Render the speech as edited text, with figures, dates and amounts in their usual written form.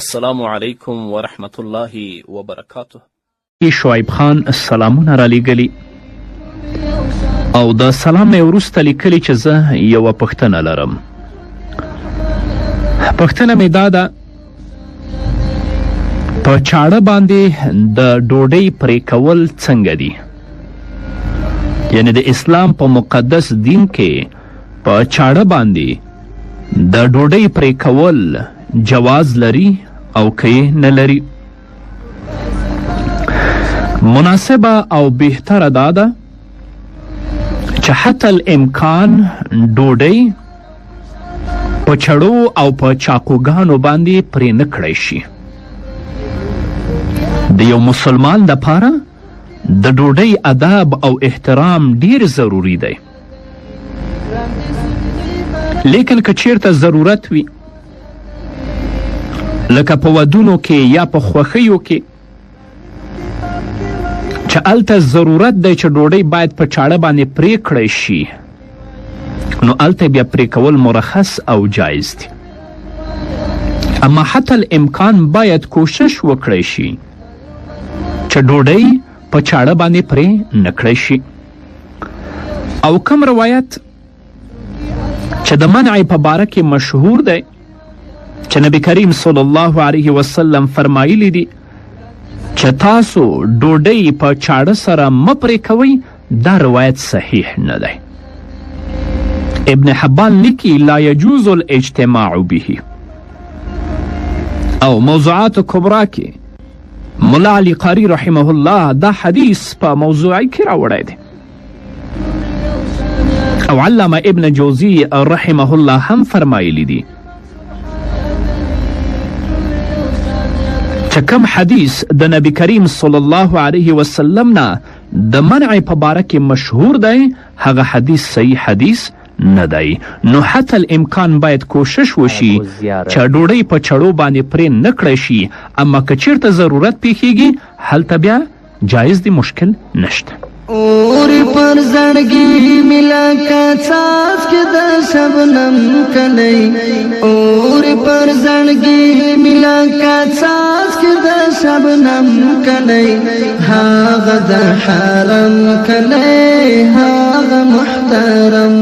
السلام علیکم ورحمت الله وبرکاته. شعیب خان سلامونه را لیږلي او د سلام یې وروسته لیکلي چې زه یوه پوښتنه لرم. پوښتنه مې دا ده، په چاړه باندې د ډوډۍ پرې کول څنګه دي؟ یعنې د اسلام په مقدس دین کې په چاړه باندې د ډوډۍ پرې کول جواز لري او که یې نه لري؟ مناسبه او بهتره دا ده چې حتی الامکان ډوډۍ په چړو او په چاقوګانو باندې پرې نه کړی شي. د یو مسلمان دپاره د ډوډۍ ادب او احترام ډیر ضروري دی، لیکن که چیرته ضرورت وي لکه په ودونو کې یا په خوښیو کې چې هلته ضرورت دی چې ډوډۍ باید په چاړه باندې پرې کړی شي، نو هلته بیا پرې کول مرخص او جایز دی. اما حتی الامکان باید کوشش وکړی شي چې ډوډۍ په چاړه باندې پرې نه کړی شي. او کم روایت چې د منع په باره کې مشهور دی چې نبی کریم صلی الله علیه وسلم فرمایلی دی چې تاسو ډوډۍ په چاړه سره مه پرې کوئ، دا روایت صحیح نه دی. ابن حبان لیکي لا یجوز الاجتماع به. او موضوعات کبرا کې ملا علی قاری رحمه الله دا حدیث په موضوعی کې راوړی دی. او علامه ابن جوزی رحمه الله هم فرمایلی دی چې کم حدیث د نبی کریم صلی الله علیه وسلم نه د منع په باره کې مشهور دی، هغه حدیث صحیح حدیث نه دی. نو حتی الامکان باید کوشش وشي چې ډوډۍ په چړو باندې پرې نه کړی شي، اما که چیرته ضرورت پیښیږي هلته بیا جایز دی، مشکل نشته. اوری پر زړګي ملا کا څاڅکي د شبنم کلی، اوری پر زړګي ملا کا څاڅکي د شبنم کلی، هاغه د حرم کلی هاغه محترم.